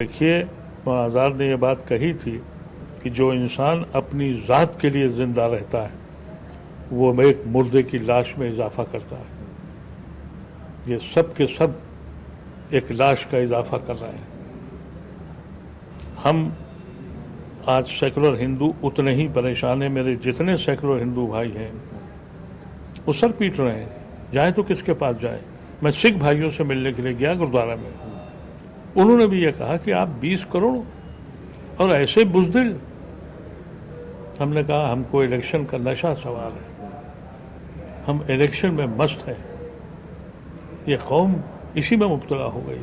देखिए, आज़ाद ने ये बात कही थी कि जो इंसान अपनी ज़ात के लिए ज़िंदा रहता है वो एक मुर्दे की लाश में इजाफा करता है। ये सब के सब एक लाश का इजाफा कर रहे हैं। हम आज सेकुलर हिंदू उतने ही परेशान हैं। मेरे जितने सेकुलर हिंदू भाई हैं वो सर पीट रहे हैं, जाए तो किसके पास जाए। मैं सिख भाइयों से मिलने के लिए गया गुरुद्वारा में, उन्होंने भी ये कहा कि आप 20 करोड़ और ऐसे बुज़दिल। हमने कहा हमको इलेक्शन का नशा सवार है, हम इलेक्शन में मस्त हैं, ये कौम इसी में मुब्तला हो गई।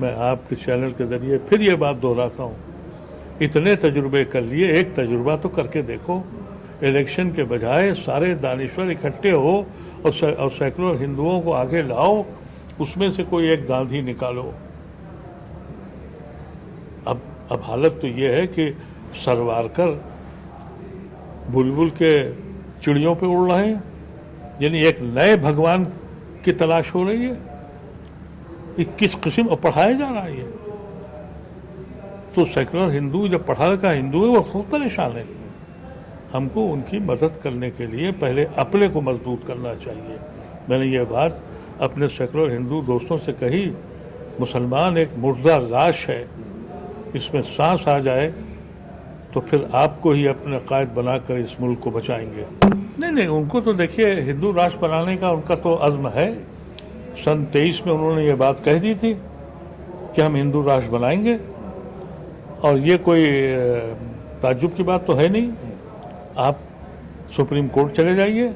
मैं आपके चैनल के ज़रिए फिर ये बात दोहराता हूँ, इतने तजुर्बे कर लिए, एक तजुर्बा तो करके देखो। इलेक्शन के बजाय सारे दानिश्वर इकट्ठे हो और सेकुलर हिंदुओं को आगे लाओ, उसमें से कोई एक गांधी निकालो। अब हालत तो ये है कि सरवारकर बुलबुल के चिड़ियों पे उड़ रहे हैं, यानी एक नए भगवान की तलाश हो रही है। ये किस किस्म और पढ़ाया जा रहा है ये। तो सेकुलर हिंदू जब पढ़ा लिखा हिंदू है वो खूब परेशान है। हमको उनकी मदद करने के लिए पहले अपने को मजबूत करना चाहिए। मैंने ये बात अपने सेकुलर हिंदू दोस्तों से कही, मुसलमान एक मुर्दा लाश है, इसमें सांस आ जाए तो फिर आपको ही अपने कायद बनाकर इस मुल्क को बचाएंगे। नहीं, उनको तो देखिए हिंदू राष्ट्र बनाने का उनका तो अज़्म है। सन 23 में उन्होंने ये बात कह दी थी कि हम हिंदू राष्ट्र बनाएंगे, और ये कोई ताज्जुब की बात तो है नहीं। आप सुप्रीम कोर्ट चले जाइए,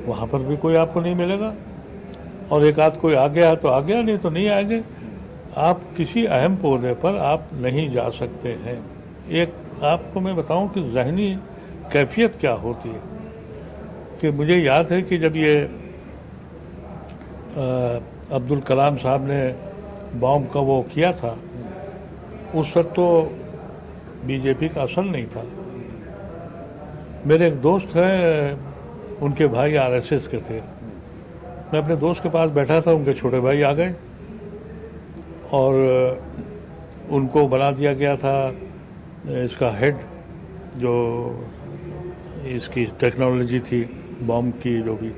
वहाँ पर भी कोई आपको नहीं मिलेगा, और एक आध कोई आ गया तो आ गया, नहीं तो नहीं आएंगे। आप किसी अहम पौधे पर आप नहीं जा सकते हैं। एक आपको मैं बताऊं कि ज़हनी कैफियत क्या होती है, कि मुझे याद है कि जब ये अब्दुल कलाम साहब ने बॉम्ब का वो किया था, उस वक्त तो बीजेपी का असर नहीं था। मेरे एक दोस्त हैं, उनके भाई आरएसएस के थे। मैं अपने दोस्त के पास बैठा था, उनके छोटे भाई आ गए और उनको बना दिया गया था इसका हेड, जो इसकी टेक्नोलॉजी थी बॉम्ब की जो भी।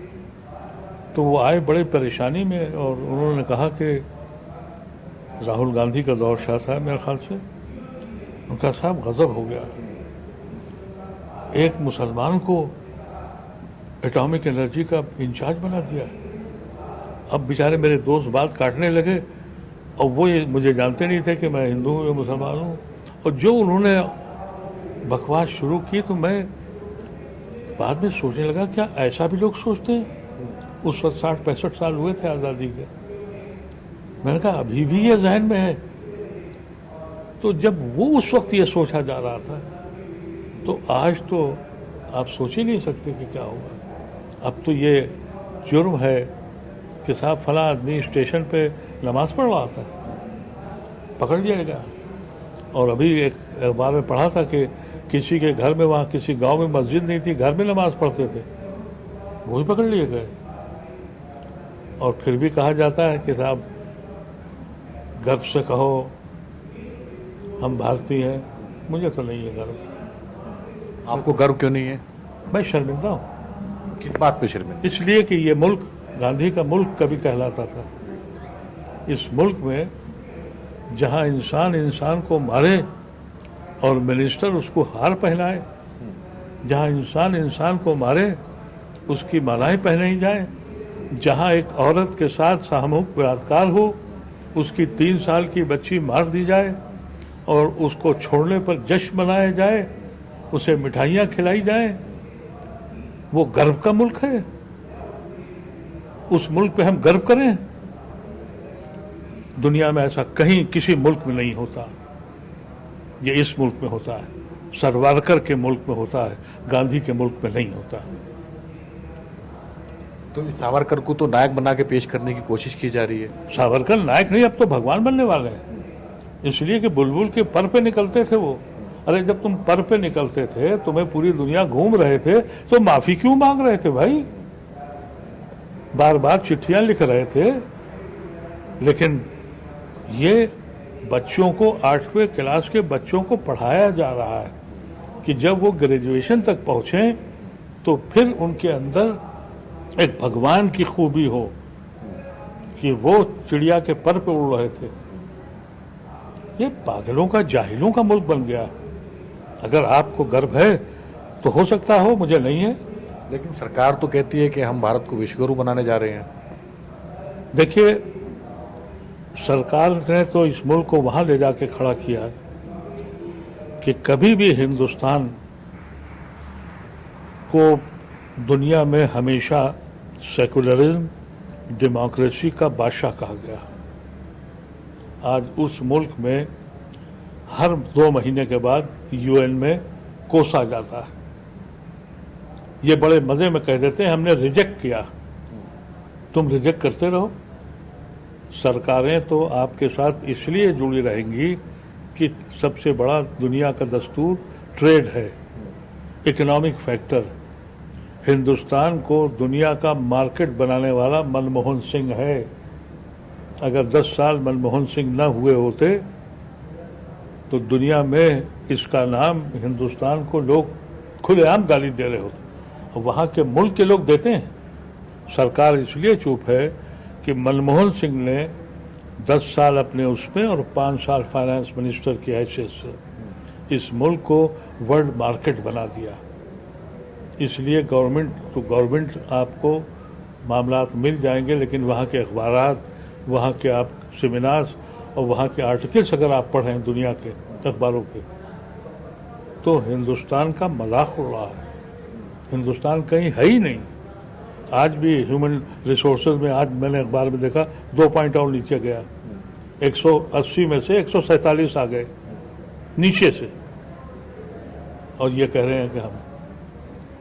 तो वो आए बड़े परेशानी में, और उन्होंने कहा कि राहुल गांधी का दौर शाह था मेरे ख्याल से। उनका साहब गज़ब हो गया, एक मुसलमान को एटॉमिक एनर्जी का इंचार्ज बना दिया। अब बेचारे मेरे दोस्त बात काटने लगे, और वो ये मुझे जानते नहीं थे कि मैं हिंदू हूँ या मुसलमान हूँ। और जो उन्होंने बकवास शुरू की तो मैं बाद में सोचने लगा, क्या ऐसा भी लोग सोचते हैं। उस वक्त 60-65 साल हुए थे आज़ादी के। मैंने कहा अभी भी ये जहन में है। तो जब वो उस वक्त ये सोचा जा रहा था, तो आज तो आप सोच ही नहीं सकते कि क्या होगा। अब तो ये जुर्म है कि साहब फला आदमी स्टेशन पे नमाज पढ़ रहा था, पकड़ लिया गया। और अभी एक अखबार में पढ़ा था कि किसी के घर में, वहाँ किसी गांव में मस्जिद नहीं थी, घर में नमाज पढ़ते थे, वो भी पकड़ लिए गए। और फिर भी कहा जाता है कि साहब गर्व से कहो हम भारतीय हैं। मुझे तो नहीं है गर्व। आपको गर्व क्यों नहीं है? मैं शर्मिंदा हूँ। किस बात पे शर्मिंदा? इसलिए कि ये मुल्क गांधी का मुल्क कभी कहलाता था। इस मुल्क में जहाँ इंसान इंसान को मारे और मिनिस्टर उसको हार पहनाए, जहाँ इंसान इंसान को मारे उसकी मालाएं पहनाई जाए, जहाँ एक औरत के साथ सामूहिक बलात्कार हो, उसकी 3 साल की बच्ची मार दी जाए और उसको छोड़ने पर जश्न मनाया जाए, उसे मिठाइयाँ खिलाई जाए, वो गर्व का मुल्क है। उस मुल्क पे हम गर्व करें। दुनिया में ऐसा कहीं किसी मुल्क में नहीं होता, ये इस मुल्क में होता है। सरवारकर के मुल्क में होता है, गांधी के मुल्क में नहीं होता। तो इस सावरकर को तो नायक बना के पेश करने की कोशिश की जा रही है। सावरकर नायक नहीं, अब तो भगवान बनने वाले हैं। इसलिए कि बुलबुल के पर पे निकलते थे वो। अरे जब तुम पर पे निकलते थे, तुम्हें पूरी दुनिया घूम रहे थे, तो माफी क्यों मांग रहे थे भाई? बार बार चिट्ठियां लिख रहे थे, लेकिन ये बच्चों को 8वें क्लास के बच्चों को पढ़ाया जा रहा है कि जब वो ग्रेजुएशन तक पहुँचे तो फिर उनके अंदर एक भगवान की खूबी हो कि वो चिड़िया के पर पे उड़ रहे थे। ये पागलों का, जाहिलों का मुल्क बन गया। अगर आपको गर्व है तो हो सकता हो, मुझे नहीं है। लेकिन सरकार तो कहती है कि हम भारत को विश्वगुरु बनाने जा रहे हैं। देखिए, सरकार ने तो इस मुल्क को वहां ले जाके खड़ा किया कि कभी भी हिंदुस्तान को दुनिया में हमेशा सेकुलरिज्म, डेमोक्रेसी का बादशाह कहा गया। आज उस मुल्क में हर 2 महीने के बाद यूएन में कोसा जाता है। ये बड़े मजे में कह देते हैं हमने रिजेक्ट किया। तुम रिजेक्ट करते रहो। सरकारें तो आपके साथ इसलिए जुड़ी रहेंगी कि सबसे बड़ा दुनिया का दस्तूर ट्रेड है, इकोनॉमिक फैक्टर। हिंदुस्तान को दुनिया का मार्केट बनाने वाला मनमोहन सिंह है। अगर 10 साल मनमोहन सिंह न हुए होते तो दुनिया में इसका नाम, हिंदुस्तान को लोग खुलेआम गाली दे रहे होते। और वहाँ के मुल्क के लोग देते हैं। सरकार इसलिए चुप है कि मनमोहन सिंह ने 10 साल अपने उसमें और 5 साल फाइनेंस मिनिस्टर की हैसियत से इस मुल्क को वर्ल्ड मार्केट बना दिया। इसलिए गवर्नमेंट आपको मामलात मिल जाएंगे, लेकिन वहाँ के अखबारात, वहाँ के आप सेमिनार्स और वहाँ के आर्टिकल्स अगर आप पढ़ें दुनिया के अखबारों के, तो हिंदुस्तान का मजाक उड़ रहा है। हिंदुस्तान कहीं है ही नहीं। आज भी ह्यूमन रिसोर्सेज में, आज मैंने अखबार में देखा 2 पॉइंट और नीचे गया। 180 में से 147 आ गए नीचे से। और ये कह रहे हैं कि हम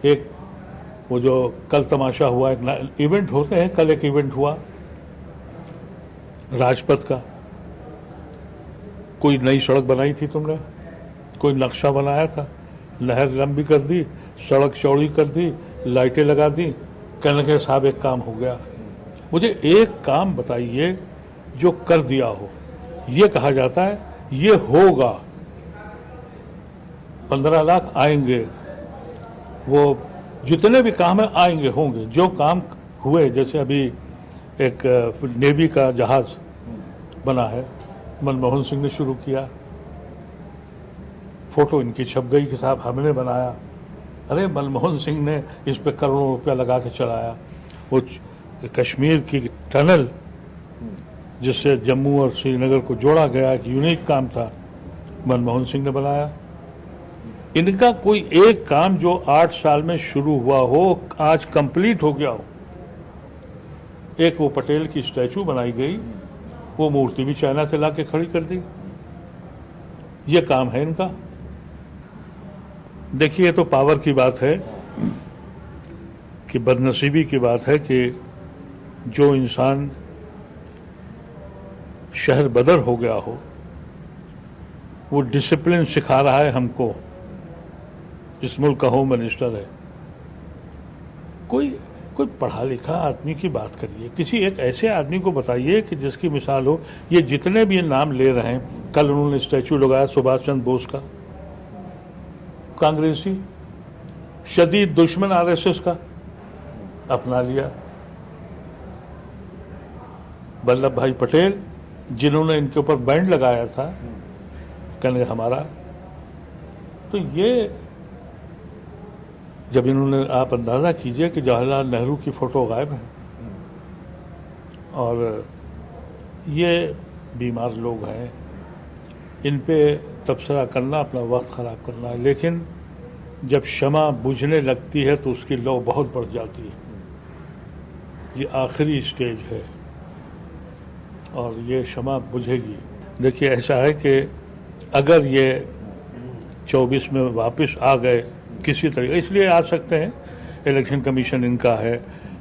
एक, वो जो कल तमाशा हुआ, एक इवेंट होते हैं, कल एक इवेंट हुआ राजपथ का। कोई नई सड़क बनाई थी तुमने, कोई नक्शा बनाया था, नहर लंबी कर दी, सड़क चौड़ी कर दी, लाइटें लगा दी, कहने लगे साहब एक काम हो गया। मुझे एक काम बताइए जो कर दिया हो। ये कहा जाता है ये होगा, 15 लाख आएंगे, वो जितने भी काम है आएंगे, होंगे। जो काम हुए, जैसे अभी एक नेवी का जहाज बना है, मनमोहन सिंह ने शुरू किया, फोटो इनकी छप गई कि साहब हमने बनाया। अरे मनमोहन सिंह ने इस पे करोड़ों रुपया लगा के चलाया। वो कश्मीर की टनल जिससे जम्मू और श्रीनगर को जोड़ा गया, एक यूनिक काम था, मनमोहन सिंह ने बनाया। इनका कोई एक काम जो 8 साल में शुरू हुआ हो, आज कंप्लीट हो गया हो। एक वो पटेल की स्टैचू बनाई गई, वो मूर्ति भी चाइना से ला के खड़ी कर दी। ये काम है इनका। देखिए, तो पावर की बात है कि बदनसीबी की बात है कि जो इंसान शहर बदर हो गया हो, वो डिसिप्लिन सिखा रहा है हमको। इस मुल्क का होम मिनिस्टर है। कोई पढ़ा लिखा आदमी की बात करिए, किसी एक ऐसे आदमी को बताइए कि जिसकी मिसाल हो। ये जितने भी नाम ले रहे हैं, कल उन्होंने स्टैचू लगाया सुभाष चंद्र बोस का, कांग्रेसी, शदीद दुश्मन आरएसएस का, अपना लिया। वल्लभ भाई पटेल, जिन्होंने इनके ऊपर बैंड लगाया था, कहने हमारा। तो ये जब इन्होंने, आप अंदाजा कीजिए कि जवाहरलाल नेहरू की फोटो गायब है, और ये बीमार लोग हैं, इन पे तबसरा करना अपना वक्त ख़राब करना है। लेकिन जब शमा बुझने लगती है तो उसकी लौ बहुत बढ़ जाती है। ये आखिरी स्टेज है और ये शमा बुझेगी। देखिए, ऐसा है कि अगर ये 24 में वापस आ गए किसी तरीके, इसलिए आ सकते हैं, इलेक्शन कमीशन इनका है,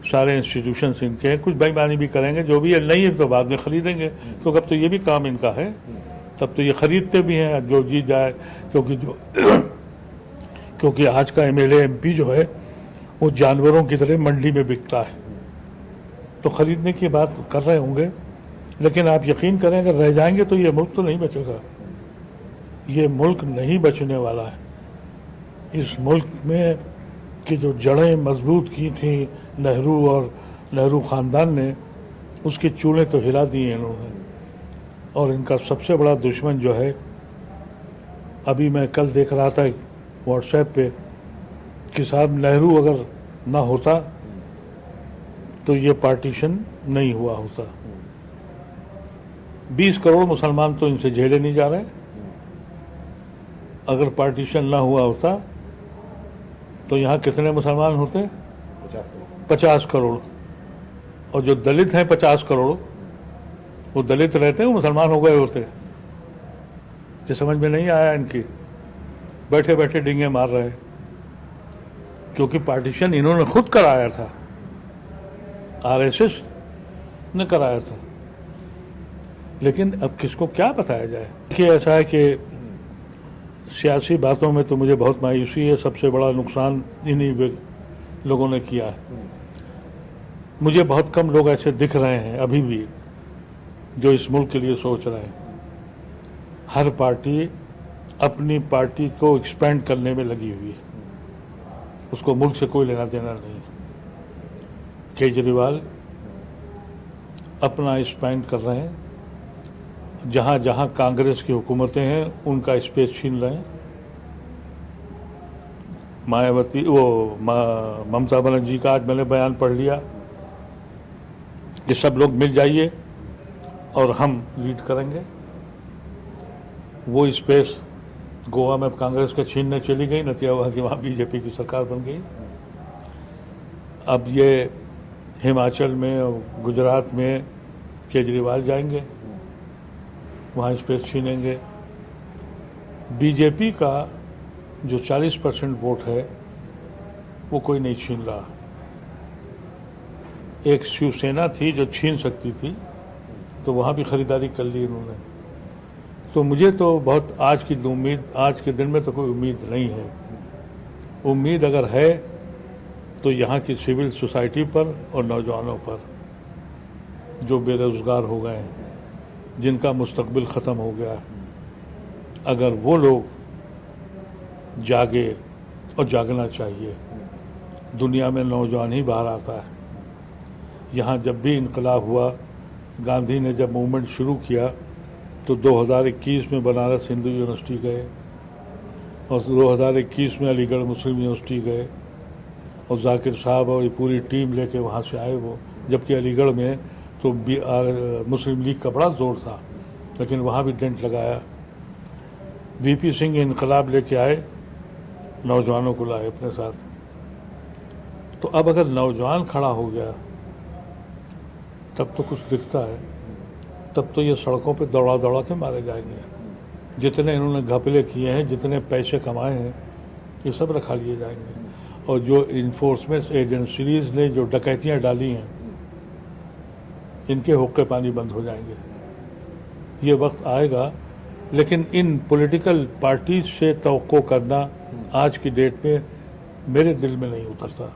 सारे इंस्टीट्यूशंस इनके हैं, कुछ बेईमानी भी करेंगे, जो भी है। नहीं है तो बाद में खरीदेंगे, क्योंकि अब तो ये भी काम इनका है, तब तो ये खरीदते भी हैं जो जीत जाए। क्योंकि आज का एमएलए एमपी जो है वो जानवरों की तरह मंडी में बिकता है, तो खरीदने की बात कर रहे होंगे। लेकिन आप यकीन करें अगर रह जाएंगे तो ये मुल्क तो नहीं बचेगा। ये मुल्क नहीं बचने वाला है। इस मुल्क में की जो जड़ें मजबूत की थी नेहरू और नेहरू ख़ानदान ने, उसकी चूल्हे तो हिला दी हैं इन्होंने। और इनका सबसे बड़ा दुश्मन जो है, अभी मैं कल देख रहा था व्हाट्सएप पे कि साहब नेहरू अगर ना होता तो ये पार्टीशन नहीं हुआ होता। 20 करोड़ मुसलमान तो इनसे झेले नहीं जा रहे। अगर पार्टीशन ना हुआ होता तो यहाँ कितने मुसलमान होते? 50 करोड़। और जो दलित हैं 50 करोड़, वो दलित रहते हैं, मुसलमान हो गए होते। जो समझ में नहीं आया इनकी, बैठे बैठे डींगे मार रहे, क्योंकि पार्टीशन इन्होंने खुद कराया था, आरएसएस ने कराया था। लेकिन अब किसको क्या बताया जाए कि ऐसा है कि सियासी बातों में तो मुझे बहुत मायूसी है। सबसे बड़ा नुकसान इन्हीं लोगों ने किया है। मुझे बहुत कम लोग ऐसे दिख रहे हैं अभी भी जो इस मुल्क के लिए सोच रहे हैं। हर पार्टी अपनी पार्टी को एक्सपेंड करने में लगी हुई है, उसको मुल्क से कोई लेना देना नहीं। केजरीवाल अपना एक्सपेंड कर रहे हैं, जहाँ जहाँ कांग्रेस की हुकूमतें हैं उनका स्पेस छीन रहे हैं। मायावती ममता बनर्जी का आज मैंने बयान पढ़ लिया कि सब लोग मिल जाइए और हम लीड करेंगे। वो स्पेस गोवा में कांग्रेस के छीनने चली गई, नतीजा हुआ कि वहाँ बीजेपी की सरकार बन गई। अब ये हिमाचल में और गुजरात में केजरीवाल जाएंगे, वहाँ स्पेस छीनेंगे। बीजेपी का जो 40% वोट है वो कोई नहीं छीन रहा। एक शिवसेना थी जो छीन सकती थी, तो वहाँ भी खरीदारी कर ली इन्होंने। तो मुझे तो बहुत आज के दिन में तो कोई उम्मीद नहीं है। उम्मीद अगर है तो यहाँ की सिविल सोसाइटी पर और नौजवानों पर, जो बेरोजगार हो गए हैं, जिनका मुस्तकबिल ख़त्म हो गया। अगर वो लोग जागे, और जागना चाहिए। दुनिया में नौजवान ही बाहर आता है। यहाँ जब भी इनकलाब हुआ, गांधी ने जब मूवमेंट शुरू किया तो 2021 में बनारस हिंदू यूनिवर्सिटी गए और 2021 में अलीगढ़ मुस्लिम यूनिवर्सिटी गए, और जाकिर साहब और ये पूरी टीम लेके वहाँ से आए वो। जबकि अलीगढ़ में तो मुस्लिम लीग का बड़ा जोर था, लेकिन वहाँ भी डेंट लगाया। वीपी सिंह इनकलाब लेके आए, नौजवानों को लाए अपने साथ। तो अब अगर नौजवान खड़ा हो गया तब तो कुछ दिखता है। तब तो ये सड़कों पे दौड़ा दौड़ा के मारे जाएंगे। जितने इन्होंने घपले किए हैं, जितने पैसे कमाए हैं, ये सब रखा लिए जाएंगे। और जो इन्फोर्समेंट एजेंसीज ने जो डकैतियाँ डाली हैं, इनके हुक्के पानी बंद हो जाएंगे। ये वक्त आएगा। लेकिन इन पॉलिटिकल पार्टीज से तवक्को करना आज की डेट में मेरे दिल में नहीं उतरता।